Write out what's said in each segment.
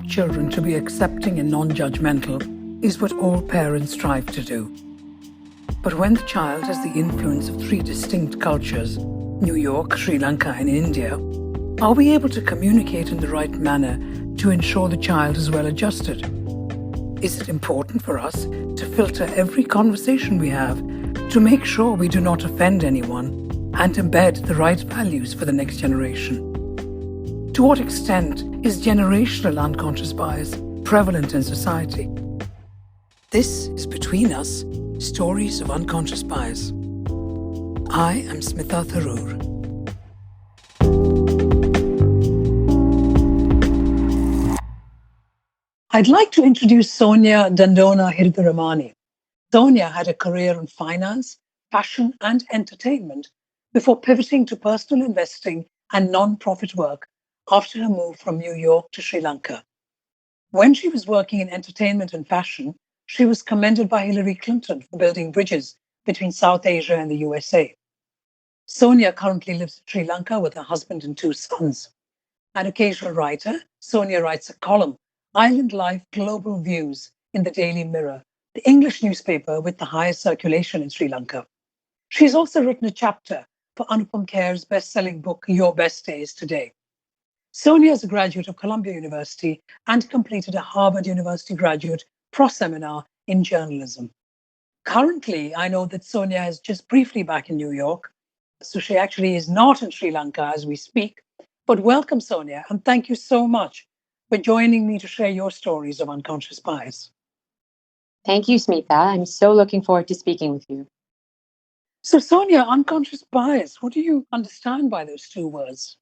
children to be accepting and non-judgmental is what all parents strive to do. But when the child has the influence of three distinct cultures, New York, Sri Lanka, and India, are we able to communicate in the right manner to ensure the child is well adjusted? Is it important for us to filter every conversation we have to make sure we do not offend anyone and embed the right values for the next generation? To what extent is generational unconscious bias prevalent in society? This is Between Us, Stories of Unconscious Bias. I am Smita Tharoor. I'd like to introduce Sonia Dandona Hirdaramani. Sonia had a career in finance, fashion, and entertainment before pivoting to personal investing and non-profit work after her move from New York to Sri Lanka. When she was working in entertainment and fashion, she was commended by Hillary Clinton for building bridges between South Asia and the USA. Sonia currently lives in Sri Lanka with her husband and two sons. An occasional writer, Sonia writes a column, Island Life Global Views, in the Daily Mirror, the English newspaper with the highest circulation in Sri Lanka. She's also written a chapter for Anupam Kher's best-selling book, Your Best Days Today. Sonia is a graduate of Columbia University and completed a Harvard University Graduate Proseminar in journalism. Currently, I know that Sonia is just briefly back in New York, so she actually is not in Sri Lanka as we speak. But welcome, Sonia, and thank you so much for joining me to share your stories of unconscious bias. Thank you, Smita. I'm so looking forward to speaking with you. So, Sonia, unconscious bias, what do you understand by those two words?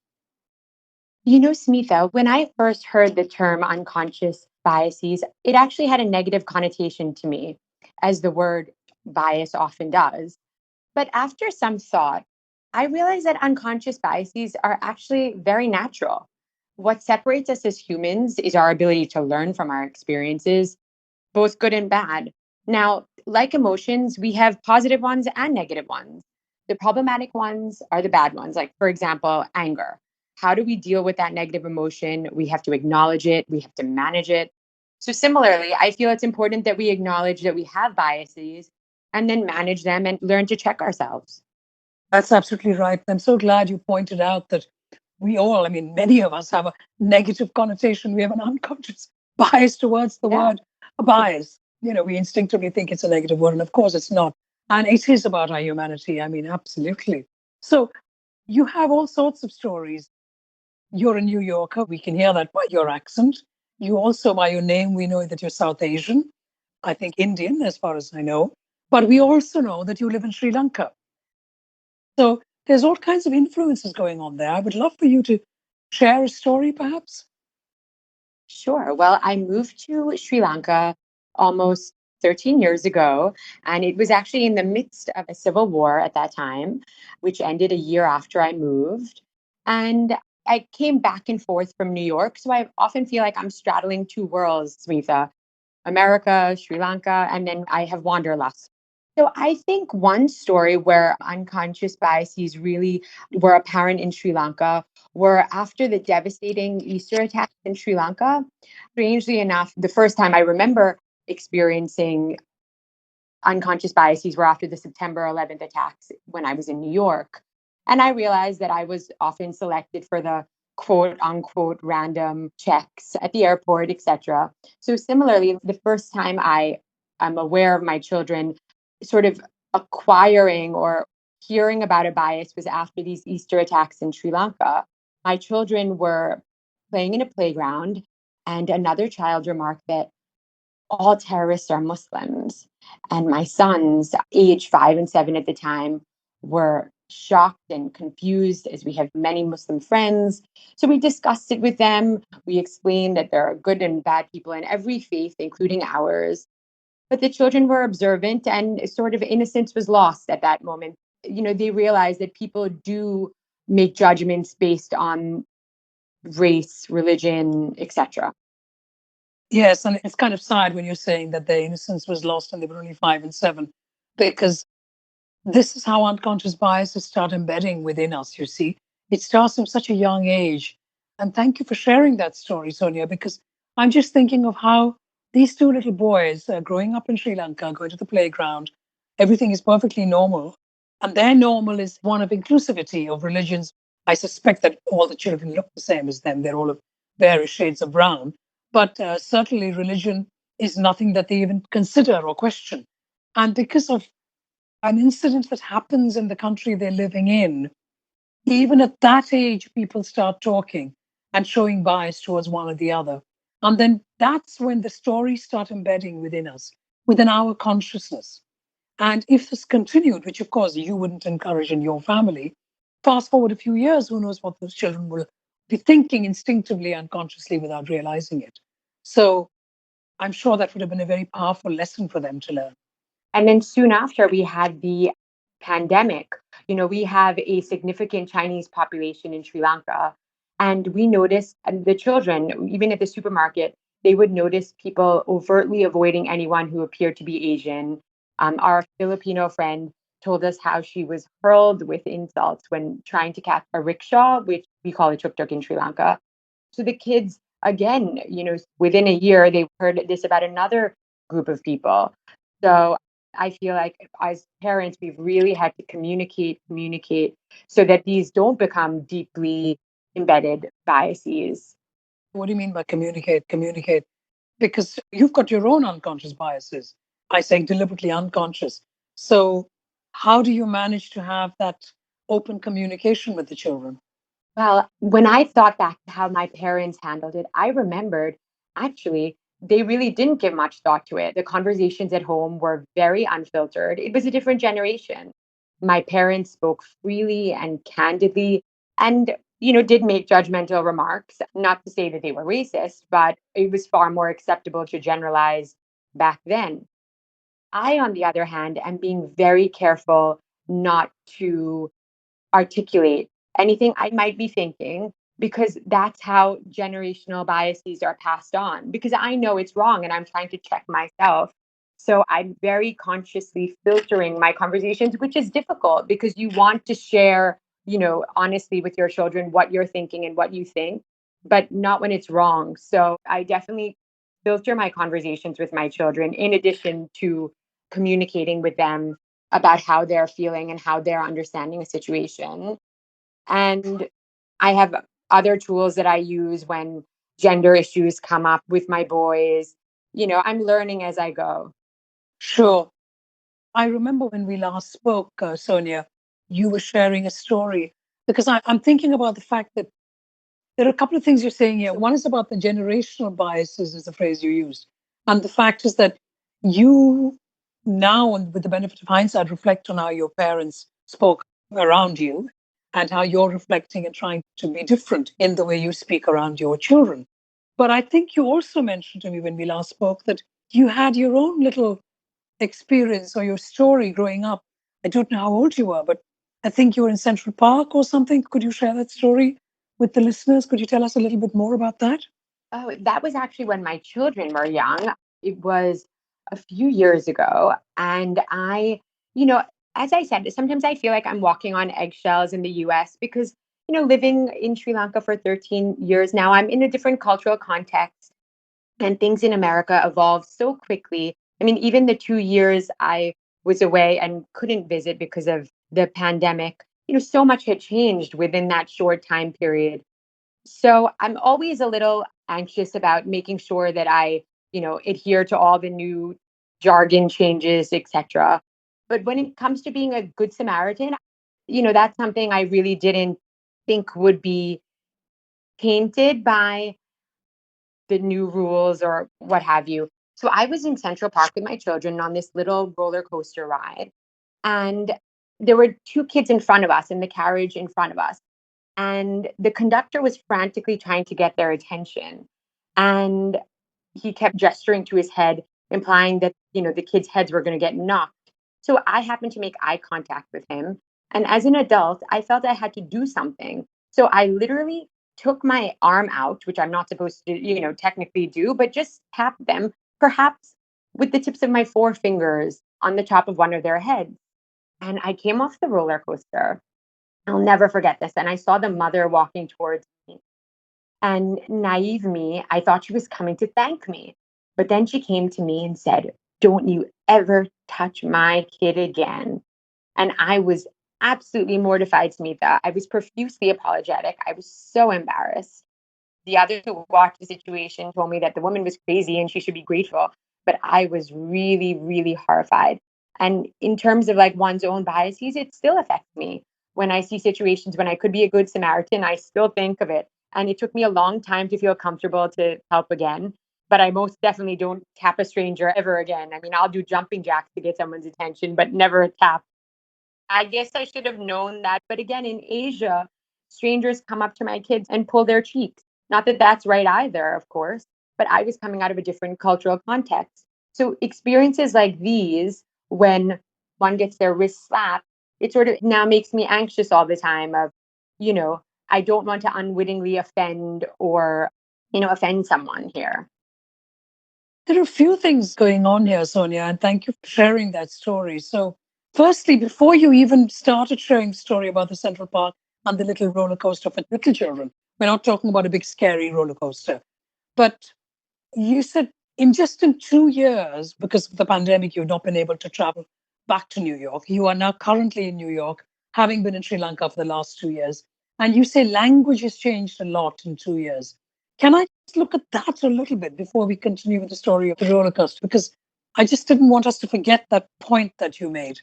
You know, Smita, when I first heard the term unconscious biases, it actually had a negative connotation to me, as the word bias often does. But after some thought, I realized that unconscious biases are actually very natural. What separates us as humans is our ability to learn from our experiences, both good and bad. Now, like emotions, we have positive ones and negative ones. The problematic ones are the bad ones, like, for example, anger. How do we deal with that negative emotion? We have to acknowledge it, we have to manage it. So, similarly, I feel it's important that we acknowledge that we have biases and then manage them and learn to check ourselves. That's absolutely right. I'm so glad you pointed out that we all, many of us have a negative connotation. We have an unconscious bias towards the word bias. We instinctively think it's a negative word, and of course it's not. And it is about our humanity. Absolutely. So you have all sorts of stories. You're a New Yorker. We can hear that by your accent. You also, by your name, we know that you're South Asian. I think Indian, as far as I know. But we also know that you live in Sri Lanka. So there's all kinds of influences going on there. I would love for you to share a story, perhaps. Sure. Well, I moved to Sri Lanka almost 13 years ago, and it was actually in the midst of a civil war at that time, which ended a year after I moved. And I came back and forth from New York. So I often feel like I'm straddling two worlds, Smita, America, Sri Lanka, and then I have wanderlust. So I think one story where unconscious biases really were apparent in Sri Lanka were after the devastating Easter attacks in Sri Lanka. Strangely enough, the first time I remember experiencing unconscious biases were after the September 11th attacks when I was in New York. And I realized that I was often selected for the quote unquote random checks at the airport, etc. So similarly, the first time I am aware of my children sort of acquiring or hearing about a bias was after these Easter attacks in Sri Lanka. My children were playing in a playground, and another child remarked that all terrorists are Muslims. And my sons, age 5 and 7 at the time, were shocked and confused, as we have many Muslim friends. So we discussed it with them. We explained that there are good and bad people in every faith, including ours. But the children were observant, and sort of innocence was lost at that moment. They realized that people do make judgments based on race, religion, etc. Yes, and it's kind of sad when you're saying that their innocence was lost and they were only 5 and 7, because this is how unconscious biases start embedding within us, you see. It starts from such a young age. And thank you for sharing that story, Sonia, because I'm just thinking of how these two little boys growing up in Sri Lanka, going to the playground, everything is perfectly normal. And their normal is one of inclusivity of religions. I suspect that all the children look the same as them. They're all of various shades of brown. But certainly, religion is nothing that they even consider or question. And because of an incident that happens in the country they're living in, even at that age, people start talking and showing bias towards one or the other. And then that's when the stories start embedding within us, within our consciousness. And if this continued, which of course you wouldn't encourage in your family, fast forward a few years, who knows what those children will be thinking instinctively, unconsciously, without realizing it. So I'm sure that would have been a very powerful lesson for them to learn. And then soon after, we had the pandemic. We have a significant Chinese population in Sri Lanka. And we noticed, and the children, even at the supermarket, they would notice people overtly avoiding anyone who appeared to be Asian. Our Filipino friend told us how she was hurled with insults when trying to catch a rickshaw, which we call a tuk-tuk in Sri Lanka. So the kids, again, within a year, they heard this about another group of people. So I feel like as parents, we've really had to communicate so that these don't become deeply embedded biases. What do you mean by communicate? Communicate. Because you've got your own unconscious biases. I say deliberately unconscious. So, how do you manage to have that open communication with the children? Well, when I thought back to how my parents handled it, I remembered actually they really didn't give much thought to it. The conversations at home were very unfiltered. It was a different generation. My parents spoke freely and candidly and did make judgmental remarks. Not to say that they were racist, but it was far more acceptable to generalize back then. I, on the other hand, am being very careful not to articulate anything I might be thinking because that's how generational biases are passed on. Because I know it's wrong and I'm trying to check myself. So I'm very consciously filtering my conversations, which is difficult because you want to share, honestly with your children what you're thinking and what you think, but not when it's wrong. So I definitely filter my conversations with my children in addition to communicating with them about how they're feeling and how they're understanding a situation. And I have other tools that I use when gender issues come up with my boys. I'm learning as I go. Sure. I remember when we last spoke, Sonia, you were sharing a story because I'm thinking about the fact that there are a couple of things you're saying here. One is about the generational biases, is the phrase you used. And the fact is that you now, and with the benefit of hindsight, reflect on how your parents spoke around you and how you're reflecting and trying to be different in the way you speak around your children. But I think you also mentioned to me when we last spoke that you had your own little experience or your story growing up. I don't know how old you were, but I think you were in Central Park or something. Could you share that story with the listeners? Could you tell us a little bit more about that? Oh, that was actually when my children were young. It was a few years ago. And you know, as I said, sometimes I feel like I'm walking on eggshells in the US because, living in Sri Lanka for 13 years now, I'm in a different cultural context and things in America evolve so quickly. I mean, even the 2 years I was away and couldn't visit because of the pandemic, so much had changed within that short time period. So I'm always a little anxious about making sure that I, adhere to all the new jargon changes, etc. But when it comes to being a good Samaritan, that's something I really didn't think would be tainted by the new rules or what have you. So I was in Central Park with my children on this little roller coaster ride. And there were two kids in front of us in the carriage in front of us. And the conductor was frantically trying to get their attention. And he kept gesturing to his head, implying that, the kids' heads were going to get knocked. So I happened to make eye contact with him. And as an adult, I felt I had to do something. So I literally took my arm out, which I'm not supposed to, technically do, but just tap them, perhaps with the tips of my four fingers on the top of one of their heads. And I came off the roller coaster. I'll never forget this. And I saw the mother walking towards me. And naive me, I thought she was coming to thank me. But then she came to me and said, "Don't you ever touch my kid again." And I was absolutely mortified, Smita. I was profusely apologetic. I was so embarrassed. The others who watched the situation told me that the woman was crazy and she should be grateful. But I was really, really horrified. And in terms of like one's own biases, it still affects me. When I see situations when I could be a good Samaritan, I still think of it. And it took me a long time to feel comfortable to help again. But I most definitely don't tap a stranger ever again. I mean, I'll do jumping jacks to get someone's attention, but never a tap. I guess I should have known that. But again, in Asia, strangers come up to my kids and pull their cheeks. Not that that's right either, of course, but I was coming out of a different cultural context. So experiences like these, when one gets their wrist slapped, it sort of now makes me anxious all the time of, you know, I don't want to unwittingly offend or, offend someone here. There are a few things going on here, Sonia, and thank you for sharing that story. So, firstly, before you even started sharing the story about the Central Park and the little roller coaster for little children, we're not talking about a big scary roller coaster, but you said in 2 years, because of the pandemic, you've not been able to travel back to New York. You are now currently in New York, having been in Sri Lanka for the last 2 years. And you say language has changed a lot in 2 years. Can I just look at that a little bit before we continue with the story of the roller coaster? Because I just didn't want us to forget that point that you made.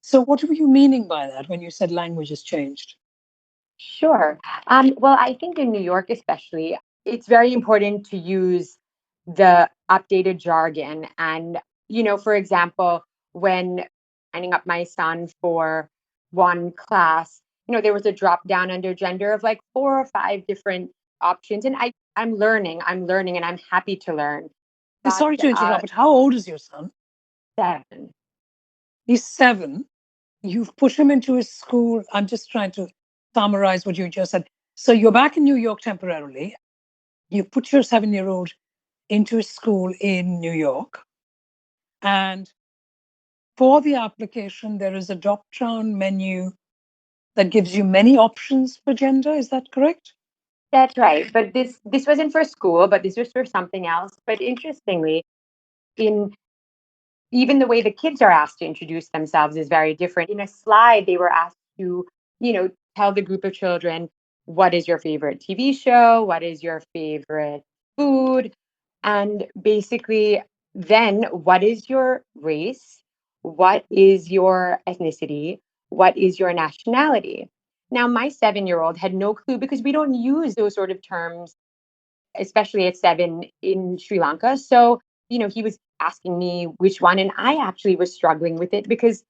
So, what were you meaning by that when you said language has changed? Sure. Well, I think in New York, especially, it's very important to use the updated jargon. And, for example, when signing up my son for one class, there was a drop down under gender of like 4 or 5 different options. And I'm learning, and I'm happy to learn. But Sorry to interrupt, but how old is your son? 7. He's 7. You've put him into a school. I'm just trying to summarize what you just said. So you're back in New York temporarily. You put your 7-year-old into a school in New York. And for the application, there is a drop down menu that gives you many options for gender. Is that correct? That's right. But this wasn't for school, but this was for something else. But interestingly, in even the way the kids are asked to introduce themselves is very different. In a slide, they were asked to, tell the group of children, what is your favorite TV show? What is your favorite food? And basically, then what is your race? What is your ethnicity? What is your nationality? Now, my 7-year-old had no clue because we don't use those sort of terms, especially at 7 in Sri Lanka. So, he was asking me which one, and I actually was struggling with it because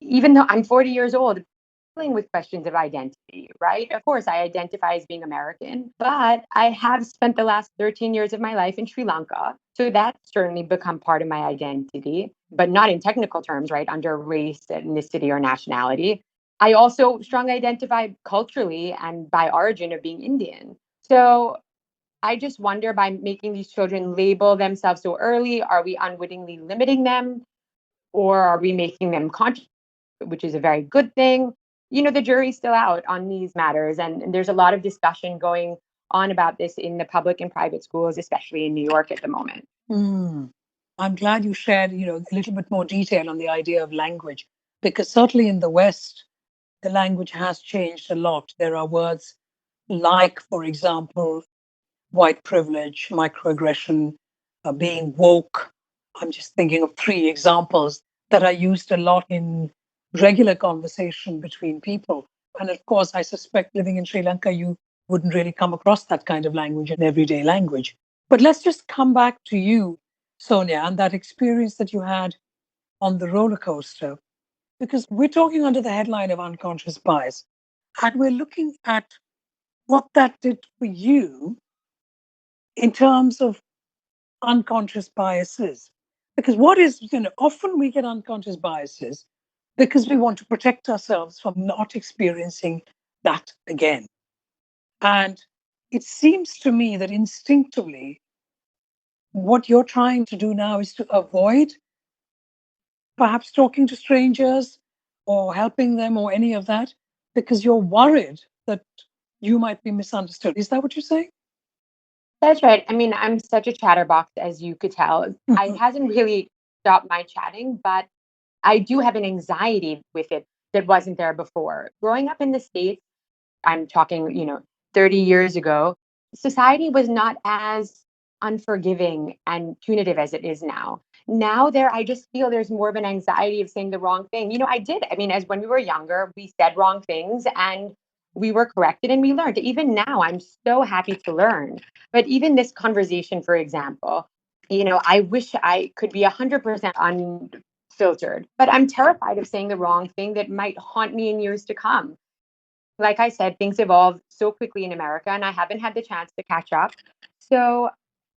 even though I'm 40 years old, dealing with questions of identity, right? Of course, I identify as being American, but I have spent the last 13 years of my life in Sri Lanka. So that's certainly become part of my identity, but not in technical terms, right? Under race, ethnicity, or nationality. I also strongly identify culturally and by origin of being Indian. So I just wonder, by making these children label themselves so early, are we unwittingly limiting them, or are we making them conscious, which is a very good thing? The jury's still out on these matters. And there's a lot of discussion going on about this in the public and private schools, especially in New York at the moment. Mm. I'm glad you shared, a little bit more detail on the idea of language, because certainly in the West, the language has changed a lot. There are words like, for example, white privilege, microaggression, being woke. I'm just thinking of 3 examples that are used a lot in regular conversation between people. And of course, I suspect living in Sri Lanka, you wouldn't really come across that kind of language in everyday language. But let's just come back to you, Sonia, and that experience that you had on the roller coaster, because we're talking under the headline of unconscious bias. And we're looking at what that did for you in terms of unconscious biases. Because what is, often we get unconscious biases because we want to protect ourselves from not experiencing that again. And it seems to me that instinctively, what you're trying to do now is to avoid perhaps talking to strangers or helping them or any of that because you're worried that you might be misunderstood. Is that what you're saying? That's right. I mean, I'm such a chatterbox, as you could tell. I hasn't really stopped my chatting, but I do have an anxiety with it that wasn't there before. Growing up in the States, I'm talking, 30 years ago, society was not as unforgiving and punitive as it is now. Now I just feel there's more of an anxiety of saying the wrong thing. I did. I mean, as when we were younger, we said wrong things and we were corrected and we learned. Even now, I'm so happy to learn. But even this conversation, for example, I wish I could be 100% unfiltered, but I'm terrified of saying the wrong thing that might haunt me in years to come. Like I said, things evolve so quickly in America, and I haven't had the chance to catch up. So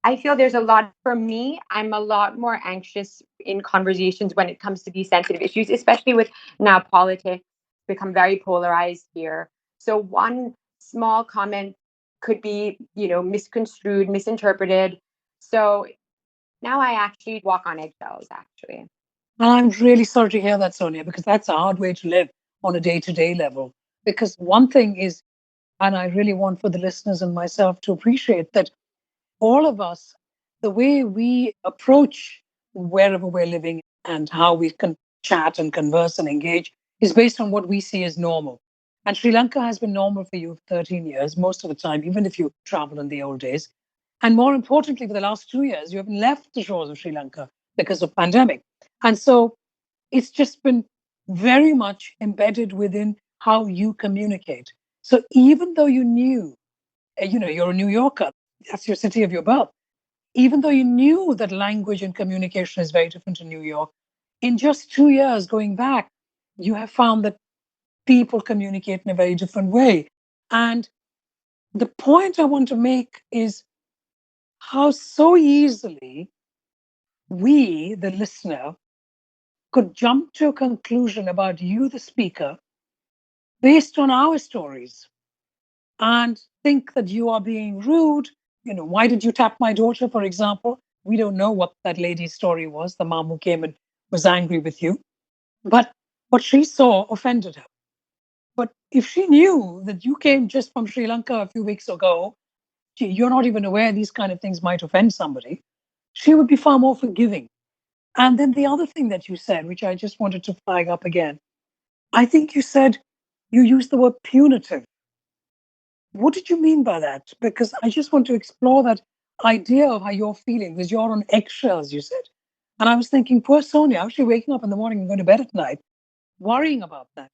I feel there's a lot for me. I'm a lot more anxious in conversations when it comes to these sensitive issues, especially with now politics become very polarized here. So one small comment could be, misconstrued, misinterpreted. So now I actually walk on eggshells, actually. And I'm really sorry to hear that, Sonia, because that's a hard way to live on a day-to-day level. Because one thing is, and I really want for the listeners and myself to appreciate that all of us, the way we approach wherever we're living and how we can chat and converse and engage is based on what we see as normal. And Sri Lanka has been normal for you for 13 years, most of the time, even if you travel in the old days. And more importantly, for the last 2 years, you haven't left the shores of Sri Lanka because of pandemic. And so it's just been very much embedded within how you communicate. So even though you knew, you're a New Yorker, that's your city of your birth, even though you knew that language and communication is very different in New York, in just 2 years going back, you have found that people communicate in a very different way. And the point I want to make is how so easily we, the listener, could jump to a conclusion about you, the speaker, based on our stories and think that you are being rude. Why did you tap my daughter, for example? We don't know what that lady's story was, the mom who came and was angry with you. But what she saw offended her. But if she knew that you came just from Sri Lanka a few weeks ago, you're not even aware these kind of things might offend somebody, she would be far more forgiving. And then the other thing that you said, which I just wanted to flag up again, I think you said you used the word punitive. What did you mean by that? Because I just want to explore that idea of how you're feeling, because you're on eggshells, you said. And I was thinking, poor Sonia, actually waking up in the morning and going to bed at night, worrying about that.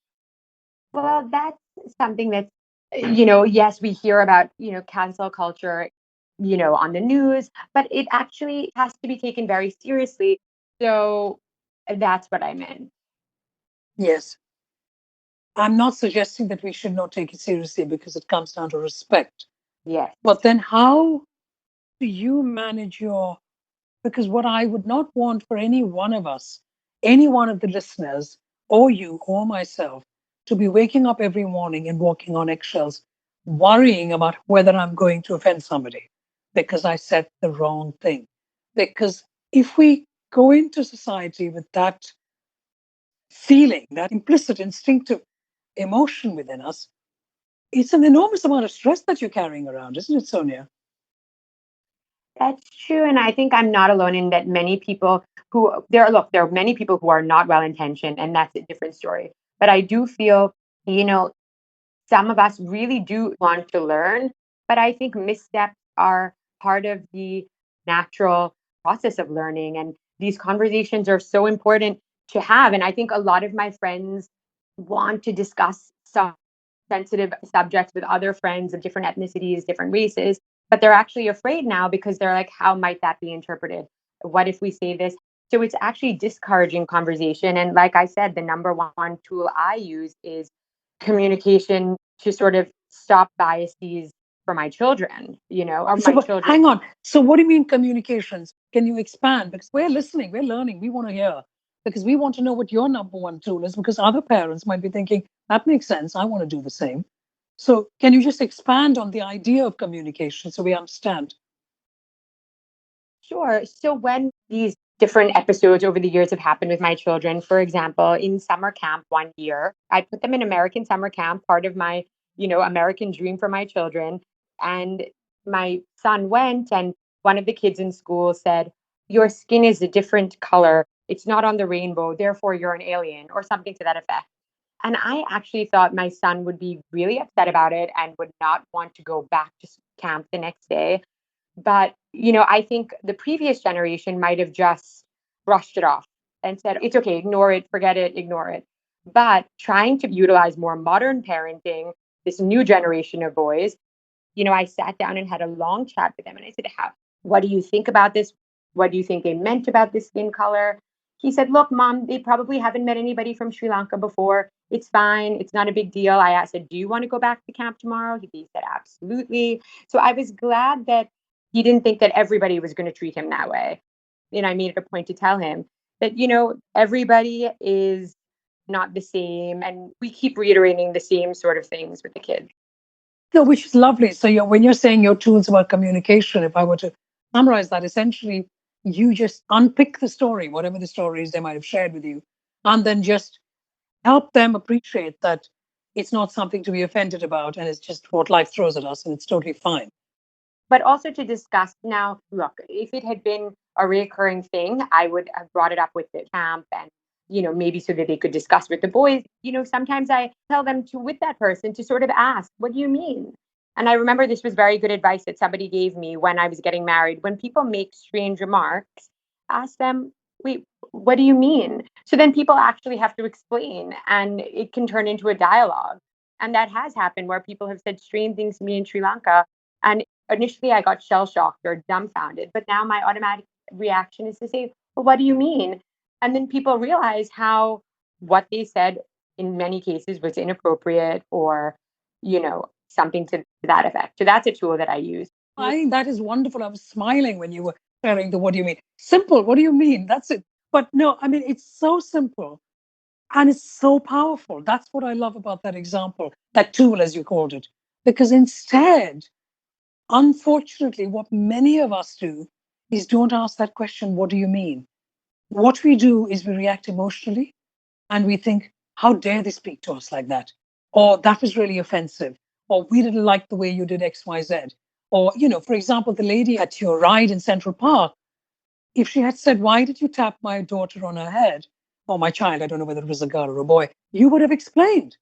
Well, that's something that's, yes, we hear about, cancel culture, on the news, but it actually has to be taken very seriously. So that's what I meant. Yes. I'm not suggesting that we should not take it seriously because it comes down to respect. Yes. But then how do you manage your, because what I would not want for any one of us, any one of the listeners, or you or myself, to be waking up every morning and walking on eggshells, worrying about whether I'm going to offend somebody because I said the wrong thing. Because if we go into society with that feeling, that implicit instinctive emotion within us, it's an enormous amount of stress that you're carrying around, isn't it, Sonia? That's true. And I think I'm not alone in that many people there are many people who are not well intentioned, and that's a different story. But I do feel, you know, some of us really do want to learn, but I think missteps are part of the natural process of learning. And these conversations are so important to have. And I think a lot of my friends want to discuss some sensitive subjects with other friends of different ethnicities, different races, but they're actually afraid now because they're like, how might that be interpreted? What if we say this? So it's actually discouraging conversation. And like I said, the number one tool I use is communication to sort of stop biases for my children, or So, my but children. hang on. So, what do you mean communications? Can you expand? Because we're listening, we're learning, we want to hear. Because we want to know what your number one tool is. Because other parents might be thinking, that makes sense. I want to do the same. So, can you just expand on the idea of communication so we understand? Sure. So when these different episodes over the years have happened with my children, for example, in summer camp one year, I put them in American summer camp, part of my, American dream for my children. And my son went, and one of the kids in school said, "Your skin is a different color. It's not on the rainbow. Therefore, you're an alien," or something to that effect. And I actually thought my son would be really upset about it and would not want to go back to camp the next day. But, I think the previous generation might have just brushed it off and said, it's okay, ignore it, forget it, ignore it. But trying to utilize more modern parenting, this new generation of boys, I sat down and had a long chat with them and I said, what do you think about this? What do you think they meant about this skin color? He said, look, mom, they probably haven't met anybody from Sri Lanka before. It's fine. It's not a big deal. I said, do you want to go back to camp tomorrow? He said, absolutely. So I was glad that he didn't think that everybody was going to treat him that way. I made it a point to tell him that, everybody is not the same. And we keep reiterating the same sort of things with the kids. No, which is lovely. So when you're saying your tools about communication, if I were to summarize that, essentially you just unpick the story, whatever the stories they might have shared with you, and then just help them appreciate that it's not something to be offended about and it's just what life throws at us and it's totally fine. But also to discuss now, look, if it had been a recurring thing, I would have brought it up with the camp and, maybe so that they could discuss with the boys. Sometimes I tell them to, with that person, to sort of ask, what do you mean? And I remember this was very good advice that somebody gave me when I was getting married. When people make strange remarks, ask them, wait, what do you mean? So then people actually have to explain and it can turn into a dialogue. And that has happened where people have said strange things to me in Sri Lanka. And initially I got shell shocked or dumbfounded, but now my automatic reaction is to say, well, what do you mean? And then people realize how what they said in many cases was inappropriate or, something to that effect. So that's a tool that I use. I think that is wonderful. I was smiling when you were sharing the what do you mean? Simple, what do you mean? That's it. But no, I mean, it's so simple and it's so powerful. That's what I love about that example, that tool, as you called it. Because instead, unfortunately, what many of us do is don't ask that question, what do you mean? What we do is we react emotionally and we think, how dare they speak to us like that? Or that was really offensive. Or we didn't like the way you did XYZ. Or, for example, the lady at your ride in Central Park, if she had said, why did you tap my daughter on her head? Or my child, I don't know whether it was a girl or a boy, you would have explained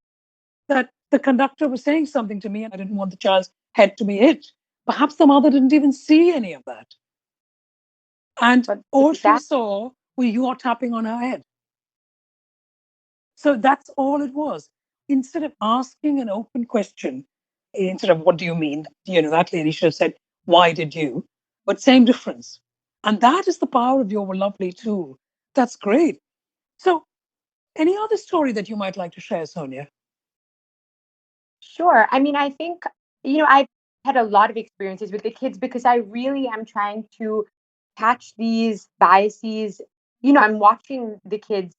that the conductor was saying something to me and I didn't want the child's head to be hit. Perhaps the mother didn't even see any of that. And But all she saw was you are tapping on her head. So that's all it was. Instead of asking an open question, instead of what do you mean, that lady should have said, why did you? But same difference. And that is the power of your lovely tool. That's great. So, any other story that you might like to share, Sonia? Sure. I mean, I think, I've had a lot of experiences with the kids because I really am trying to catch these biases. I'm watching the kids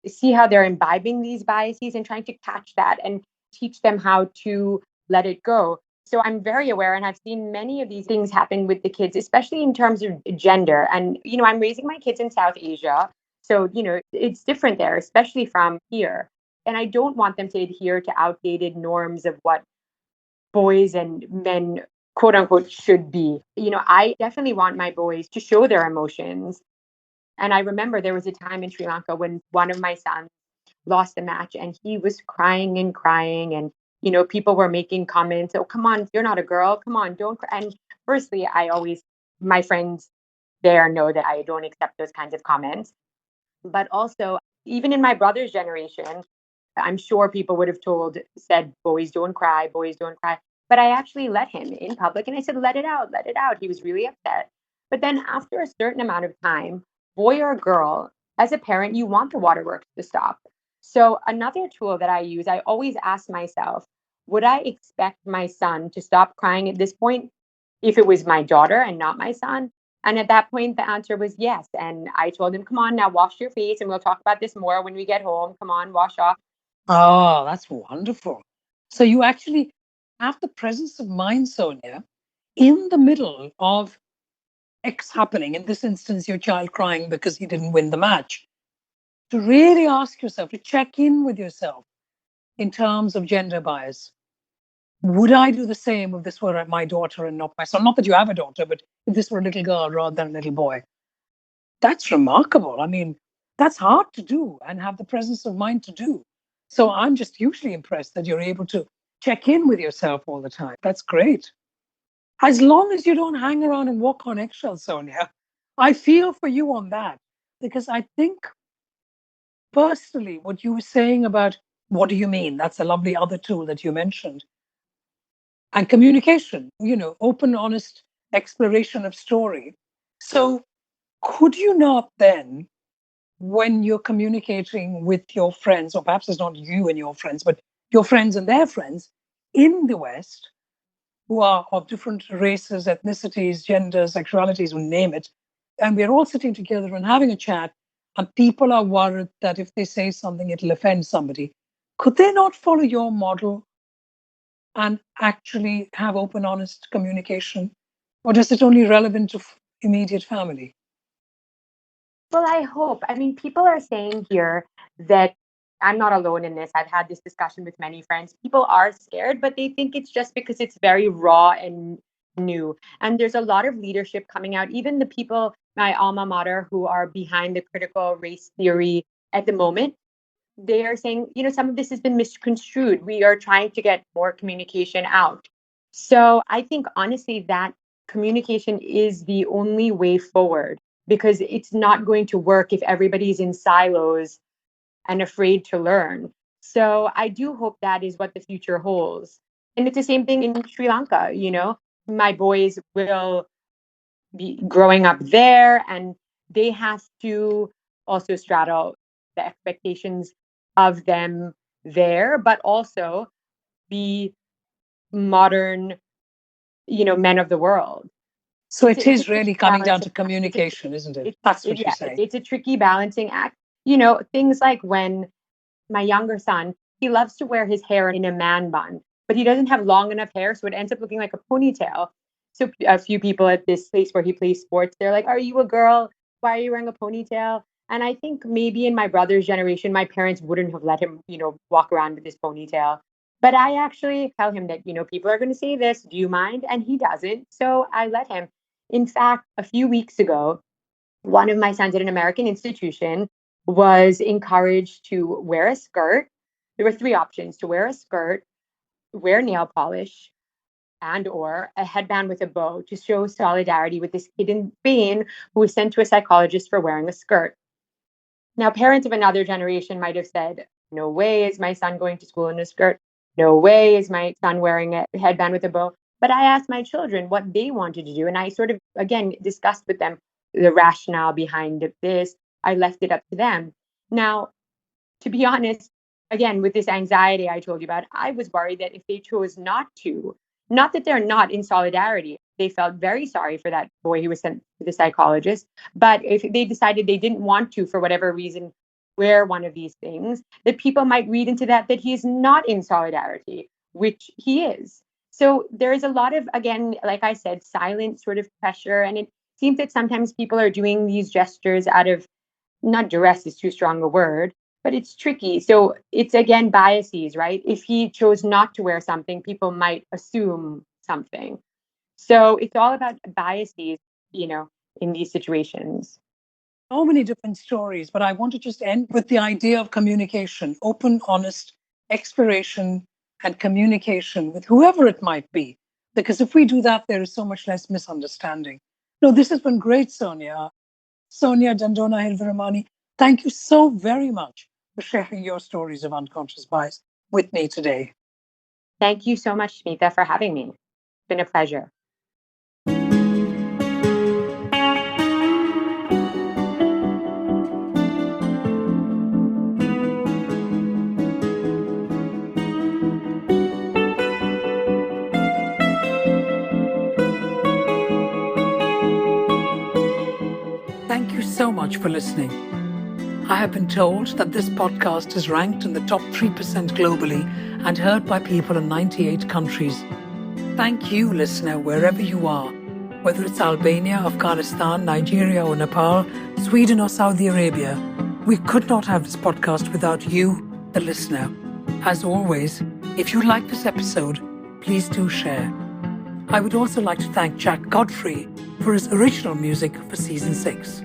see how they're imbibing these biases and trying to catch that and teach them how to let it go. So I'm very aware and I've seen many of these things happen with the kids, especially in terms of gender. And, I'm raising my kids in South Asia. So, it's different there, especially from here. And I don't want them to adhere to outdated norms of what boys and men, quote unquote, should be. I definitely want my boys to show their emotions. And I remember there was a time in Sri Lanka when one of my sons lost a match and he was crying and crying. And, people were making comments, oh, come on, you're not a girl. Come on, don't cry. And firstly, my friends there know that I don't accept those kinds of comments. But also, even in my brother's generation, I'm sure people would have said, boys don't cry, boys don't cry. But I actually let him in public and I said, let it out, let it out. He was really upset. But then after a certain amount of time, boy or girl, as a parent, you want the waterworks to stop. So another tool that I use, I always ask myself, would I expect my son to stop crying at this point if it was my daughter and not my son? And at that point, the answer was yes. And I told him, come on, now wash your face and we'll talk about this more when we get home. Come on, wash off. Oh, that's wonderful. So you actually have the presence of mind, Sonia, in the middle of X happening. In this instance, your child crying because he didn't win the match. To really ask yourself, to check in with yourself in terms of gender bias. Would I do the same if this were my daughter and not my son? Not that you have a daughter, but if this were a little girl rather than a little boy. That's remarkable. I mean, that's hard to do and have the presence of mind to do. So I'm just hugely impressed that you're able to check in with yourself all the time. That's great. As long as you don't hang around and walk on eggshells, Sonia, I feel for you on that. Because I think personally, what you were saying about what do you mean? That's a lovely other tool that you mentioned. And communication, open, honest exploration of story. So could you not then, when you're communicating with your friends, or perhaps it's not you and your friends, but your friends and their friends in the West, who are of different races, ethnicities, genders, sexualities, we name it, and we're all sitting together and having a chat, and people are worried that if they say something, it'll offend somebody. Could they not follow your model and actually have open, honest communication? Or is it only relevant to immediate family? Well, I hope. I mean, people are saying here that I'm not alone in this. I've had this discussion with many friends. People are scared, but they think it's just because it's very raw and new. And there's a lot of leadership coming out. Even the people, my alma mater, who are behind the critical race theory at the moment, they are saying, some of this has been misconstrued. We are trying to get more communication out. So I think honestly that communication is the only way forward, because it's not going to work if everybody's in silos and afraid to learn. So I do hope that is what the future holds. And it's the same thing in Sri Lanka. My boys will be growing up there, and they have to also straddle the expectations of them there, but also be modern, men of the world. So It's it a is really tricky coming down to balancing act. communication, isn't it? That's what you're saying. It's a tricky balancing act. Things like when my younger son, he loves to wear his hair in a man bun, but he doesn't have long enough hair, so it ends up looking like a ponytail. So a few people at this place where he plays sports, they're like, "Are you a girl? Why are you wearing a ponytail?" And I think maybe in my brother's generation, my parents wouldn't have let him, walk around with his ponytail. But I actually tell him that, people are going to say this. Do you mind? And he doesn't. So I let him. In fact, a few weeks ago, one of my sons at an American institution was encouraged to wear a skirt. There were three options: to wear a skirt, wear nail polish, and or a headband with a bow, to show solidarity with this kid in Spain who was sent to a psychologist for wearing a skirt. Now, parents of another generation might have said, "No way is my son going to school in a skirt. No way is my son wearing a headband with a bow." But I asked my children what they wanted to do. And I sort of, again, discussed with them the rationale behind this. I left it up to them. Now, to be honest, again, with this anxiety I told you about, I was worried that if they chose not to, not that they're not in solidarity, they felt very sorry for that boy who was sent to the psychologist. But if they decided they didn't want to, for whatever reason, wear one of these things, that people might read into that he is not in solidarity, which he is. So there is a lot of, again, like I said, silent sort of pressure. And it seems that sometimes people are doing these gestures out of, not duress is too strong a word, but it's tricky. So it's again biases, right? If he chose not to wear something, people might assume something. So it's all about biases, in these situations. So many different stories, but I want to just end with the idea of communication, open, honest exploration and communication with whoever it might be. Because if we do that, there is so much less misunderstanding. No, this has been great, Sonia. Sonia Dandona Hirdaramani, thank you so very much for sharing your stories of unconscious bias with me today. Thank you so much, Smita, for having me. It's been a pleasure. Thank you so much for listening. I have been told that this podcast is ranked in the top 3% globally and heard by people in 98 countries. Thank you, listener, wherever you are, whether it's Albania, Afghanistan, Nigeria or Nepal, Sweden or Saudi Arabia. We could not have this podcast without you, the listener. As always, if you like this episode, please do share. I would also like to thank Jack Godfrey for his original music for Season 6.